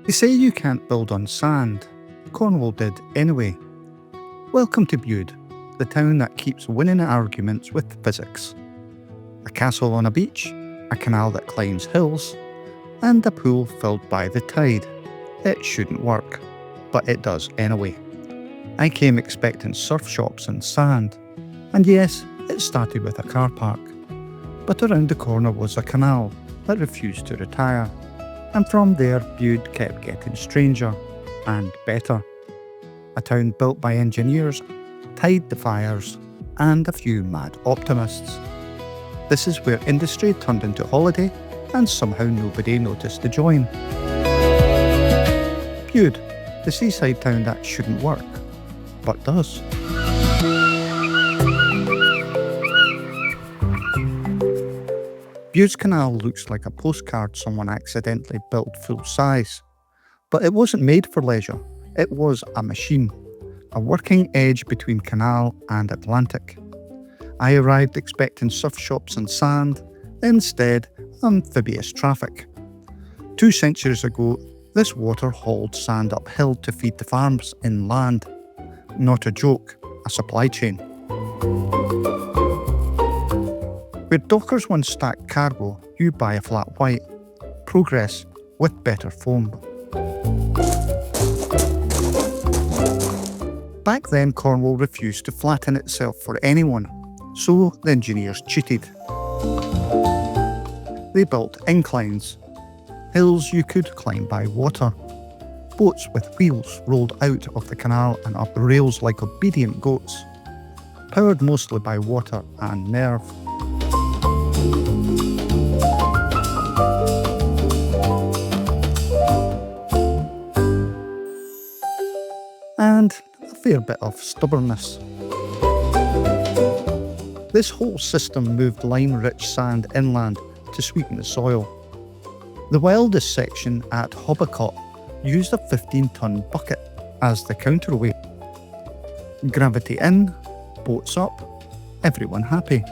They say you can't build on sand. Cornwall did anyway. Welcome to Bude, the town that keeps winning arguments with physics. A castle on a beach, a canal that climbs hills, and a pool filled by the tide. It shouldn't work, but it does anyway. I came expecting surf shops and sand, and yes, it started with a car park. But around the corner was a canal that refused to retire, and from there Bude kept getting stranger and better. A town built by engineers, tide defiers, and a few mad optimists. This is where industry turned into holiday, and somehow nobody noticed the join. Bude, the seaside town that shouldn't work, but does. Bude's canal looks like a postcard someone accidentally built full size. But it wasn't made for leisure. It was a machine, a working edge between canal and Atlantic. I arrived expecting surf shops and sand, instead amphibious traffic. 2 centuries ago, this water hauled sand uphill to feed the farms inland. Not a joke, a supply chain. Where dockers once stacked cargo, you buy a flat white. Progress with better foam. Back then, Cornwall refused to flatten itself for anyone, so the engineers cheated. They built inclines, hills you could climb by water. Boats with wheels rolled out of the canal and up rails like obedient goats, powered mostly by water and nerve. And a fair bit of stubbornness. This whole system moved lime-rich sand inland to sweeten the soil. The wildest section at Hobicot used a 15-ton bucket as the counterweight. Gravity in, boats up, everyone happy.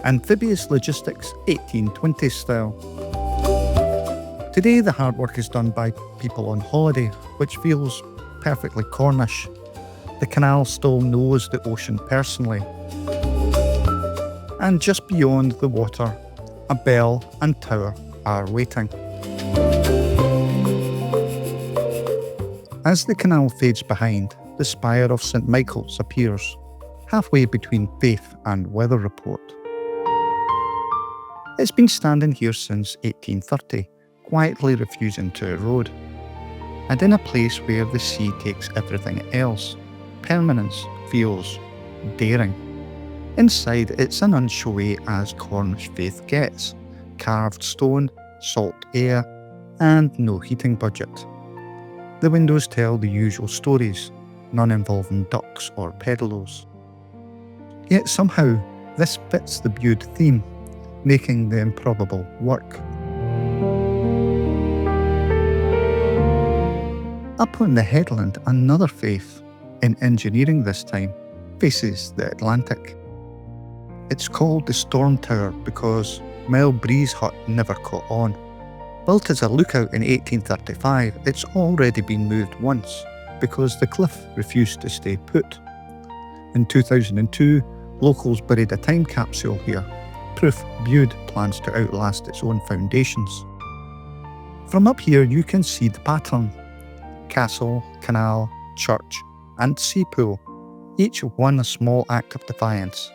Amphibious logistics 1820s style. Today the hard work is done by people on holiday, which feels perfectly Cornish. The canal still knows the ocean personally. And just beyond the water, a bell and tower are waiting. As the canal fades behind, the spire of St Michael's appears, halfway between faith and weather report. It's been standing here since 1830, quietly refusing to erode. And in a place where the sea takes everything else, permanence feels daring. Inside, it's an unshowy as Cornish faith gets: carved stone, salt air, and no heating budget. The windows tell the usual stories, none involving ducks or pedalos. Yet somehow, this fits the Bude theme, making the improbable work. Up on the headland, another faith, in engineering this time, faces the Atlantic. It's called the Storm Tower because Mel Bree's hut never caught on. Built as a lookout in 1835, it's already been moved once because the cliff refused to stay put. In 2002, locals buried a time capsule here, proof Bude plans to outlast its own foundations. From up here you can see the pattern: castle, canal, church, and sea pool, each one a small act of defiance.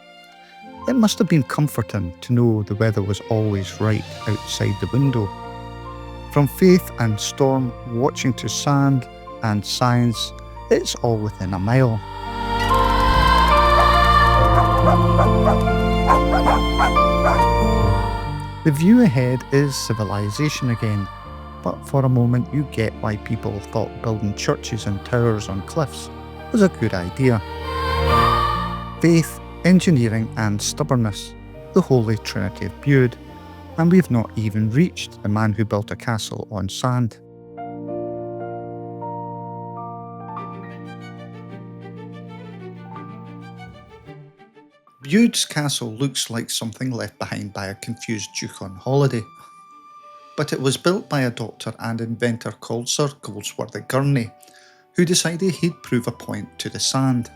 It must have been comforting to know the weather was always right outside the window. From faith and storm, watching to sand and science, it's all within a mile. The view ahead is civilization again, but for a moment you get why people thought building churches and towers on cliffs was a good idea. Faith, engineering and stubbornness, the holy trinity of Bude, and we've not even reached the man who built a castle on sand. Bude's castle looks like something left behind by a confused duke on holiday. but it was built by a doctor and inventor called Sir Goldsworthy Gurney, who decided he'd prove a point to the sand.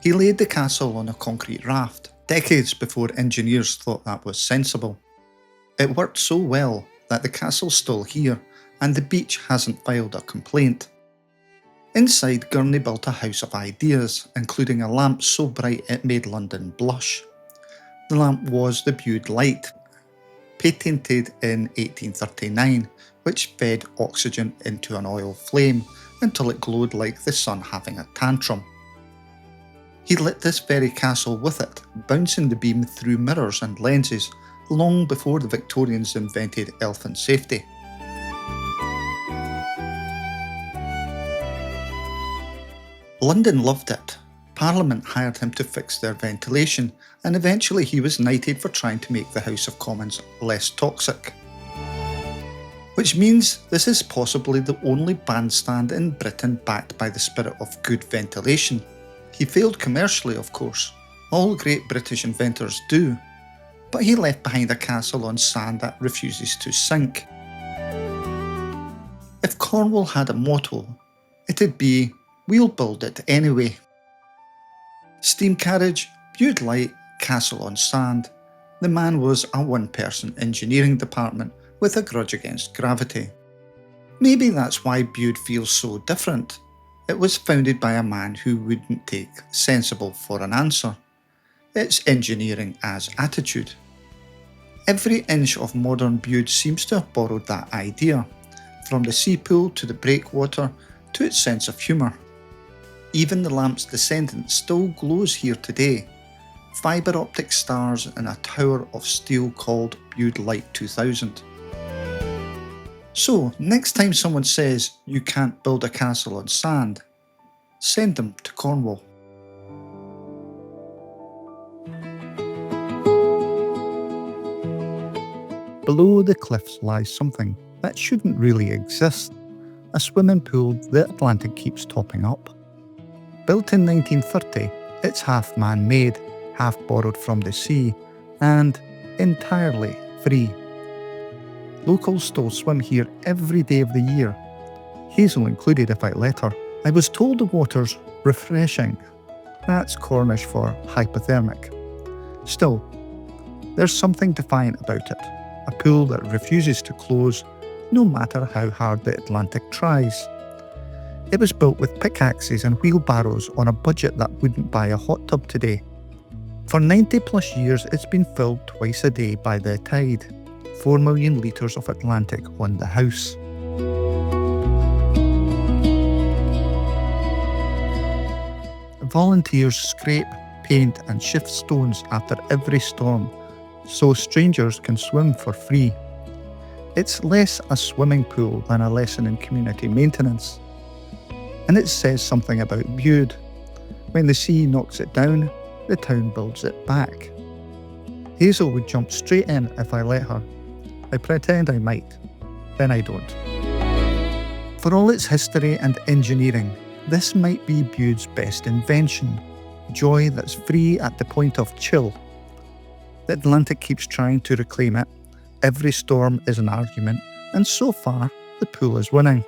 He laid the castle on a concrete raft, decades before engineers thought that was sensible. It worked so well that the castle's still here and the beach hasn't filed a complaint. Inside, Gurney built a house of ideas, including a lamp so bright it made London blush. The lamp was the Bude light, patented in 1839, which fed oxygen into an oil flame until it glowed like the sun having a tantrum. He lit this very castle with it, bouncing the beam through mirrors and lenses long before the Victorians invented elfin safety. London loved it. Parliament hired him to fix their ventilation, and eventually he was knighted for trying to make the House of Commons less toxic. Which means this is possibly the only bandstand in Britain backed by the spirit of good ventilation. He failed commercially, of course. All great British inventors do. But he left behind a castle on sand that refuses to sink. If Cornwall had a motto, it'd be, "We'll build it anyway." Steam carriage, Bude light, castle on sand. The man was a one-person engineering department with a grudge against gravity. Maybe that's why Bude feels so different. It was founded by a man who wouldn't take sensible for an answer. It's engineering as attitude. Every inch of modern Bude seems to have borrowed that idea, from the sea pool to the breakwater to its sense of humour. Even the lamp's descendant still glows here today, fibre optic stars in a tower of steel called Bude Light 2000. So, next time someone says you can't build a castle on sand, send them to Cornwall. Below the cliffs lies something that shouldn't really exist, a swimming pool the Atlantic keeps topping up. Built in 1930, it's half man-made, half borrowed from the sea, and entirely free. Locals still swim here every day of the year, Hazel included if I let her. I was told the water's refreshing. That's Cornish for hypothermic. Still, there's something defiant about it, a pool that refuses to close no matter how hard the Atlantic tries. It was built with pickaxes and wheelbarrows on a budget that wouldn't buy a hot tub today. For 90 plus years it's been filled twice a day by the tide, 4 million litres of Atlantic on the house. Volunteers scrape, paint and shift stones after every storm, so strangers can swim for free. It's less a swimming pool than a lesson in community maintenance. And it says something about Bude. When the sea knocks it down, the town builds it back. Hazel would jump straight in if I let her. I pretend I might, then I don't. For all its history and engineering, this might be Bude's best invention, joy that's free at the point of chill. The Atlantic keeps trying to reclaim it, every storm is an argument, and so far, the pool is winning.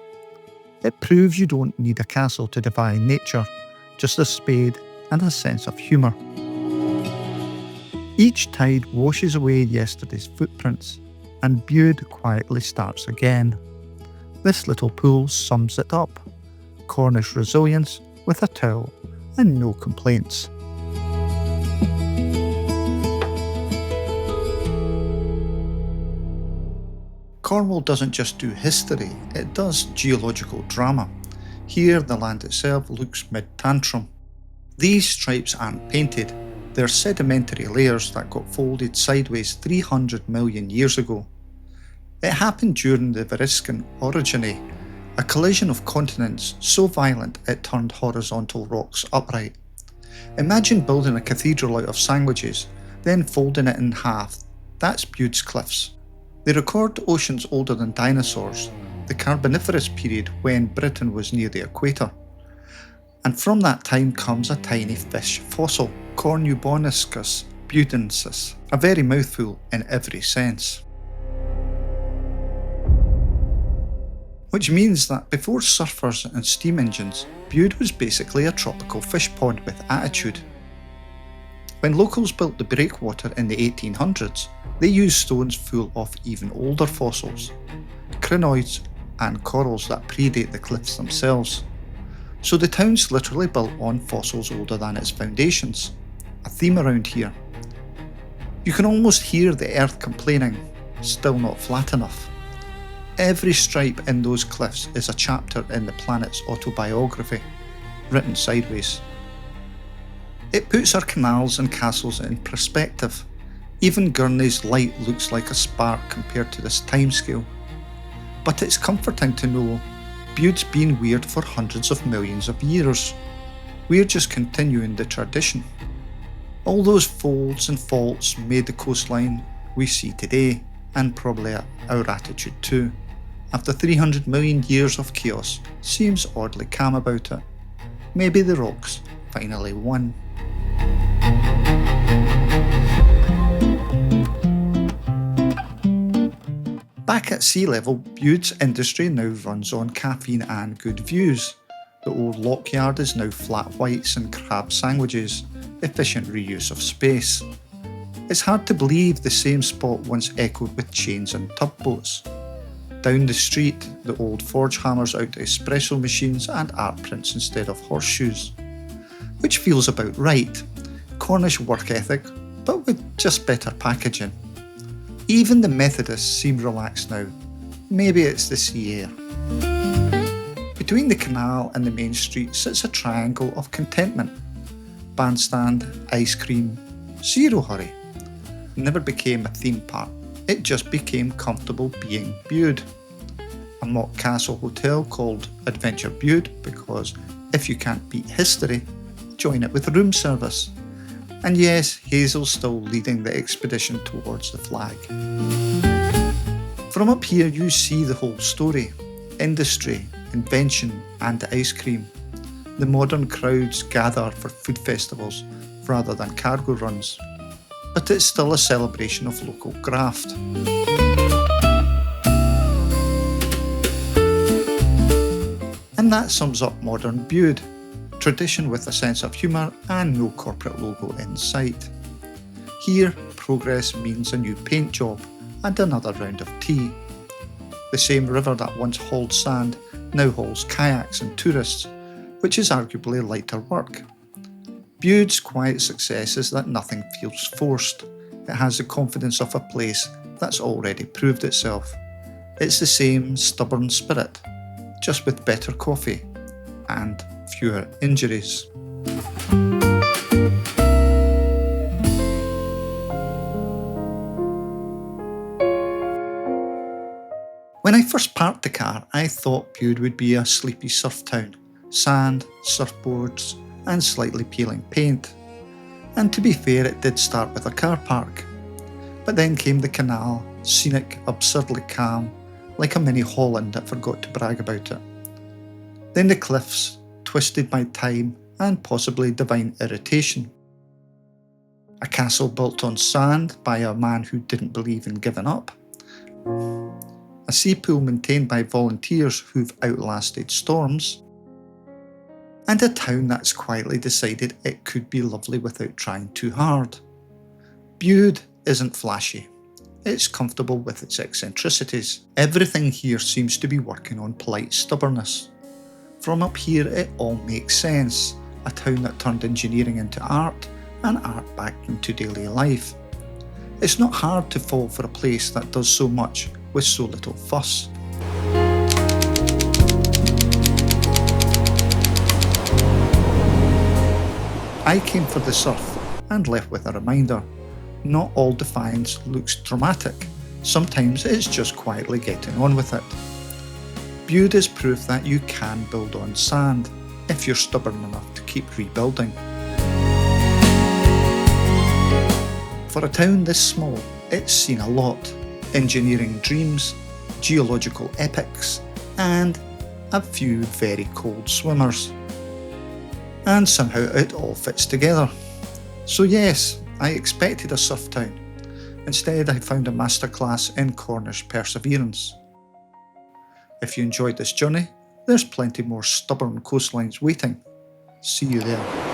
It proves you don't need a castle to defy nature, just a spade and a sense of humour. Each tide washes away yesterday's footprints, and Bude quietly starts again. This little pool sums it up. Cornish resilience with a towel and no complaints. Cornwall doesn't just do history, it does geological drama. Here the land itself looks mid-tantrum. These stripes aren't painted, they're sedimentary layers that got folded sideways 300 million years ago. It happened during the Variscan orogeny, a collision of continents so violent it turned horizontal rocks upright. Imagine building a cathedral out of sandwiches, then folding it in half. That's Bude's cliffs. They record oceans older than dinosaurs, the Carboniferous period when Britain was near the equator. And from that time comes a tiny fish fossil, Cornuboniscus budensis, a very mouthful in every sense. which means that before surfers and steam engines, Bude was basically a tropical fish pond with attitude. When locals built the breakwater in the 1800s, they used stones full of even older fossils, crinoids and corals that predate the cliffs themselves. So the town's literally built on fossils older than its foundations, a theme around here. You can almost hear the earth complaining, still not flat enough. Every stripe in those cliffs is a chapter in the planet's autobiography, written sideways. It puts our canals and castles in perspective. Even Gurney's light looks like a spark compared to this timescale. But it's comforting to know Bude's been weird for hundreds of millions of years. We're just continuing the tradition. All those folds and faults made the coastline we see today, and probably our attitude too. After 300 million years of chaos, seems oddly calm about it. Maybe the rocks finally won. Back at sea level, Bude's industry now runs on caffeine and good views. The old lockyard is now flat whites and crab sandwiches, efficient reuse of space. It's hard to believe the same spot once echoed with chains and tugboats. Down the street, the old forge hammers out espresso machines and art prints instead of horseshoes. Which feels about right. Cornish work ethic, but with just better packaging. Even the Methodists seem relaxed now. Maybe it's the sea air. Between the canal and the main street sits a triangle of contentment. Bandstand, ice cream, zero hurry. Never became a theme park. It just became comfortable being Bude. A mock castle hotel called Adventure Bude because if you can't beat history, join it with room service. And yes, Hazel's still leading the expedition towards the flag. From up here you see the whole story. Industry, invention and ice cream. The modern crowds gather for food festivals rather than cargo runs. But it's still a celebration of local graft. And that sums up modern Bude. Tradition with a sense of humour and no corporate logo in sight. Here, progress means a new paint job and another round of tea. The same river that once hauled sand now hauls kayaks and tourists, which is arguably lighter work. Bude's quiet success is that nothing feels forced. It has the confidence of a place that's already proved itself. It's the same stubborn spirit, just with better coffee and fewer injuries. When I first parked the car, I thought Bude would be a sleepy surf town. Sand, surfboards, and slightly peeling paint. And to be fair, it did start with a car park. But then came the canal, scenic, absurdly calm, like a mini Holland that forgot to brag about it. Then the cliffs, twisted by time and possibly divine irritation. A castle built on sand by a man who didn't believe in giving up. A sea pool maintained by volunteers who've outlasted storms. And a town that's quietly decided it could be lovely without trying too hard. Bude isn't flashy. It's comfortable with its eccentricities. Everything here seems to be working on polite stubbornness. From up here it all makes sense. A town that turned engineering into art and art back into daily life. It's not hard to fall for a place that does so much with so little fuss. I came for the surf and left with a reminder. Not all Defiance looks dramatic. Sometimes it's just quietly getting on with it. Bude is proof that you can build on sand if you're stubborn enough to keep rebuilding. For a town this small, it's seen a lot. Engineering dreams, geological epics, and a few very cold swimmers. And somehow it all fits together. So yes, I expected a surf town. Instead I found a masterclass in Cornish perseverance. If you enjoyed this journey, there's plenty more stubborn coastlines waiting. See you there.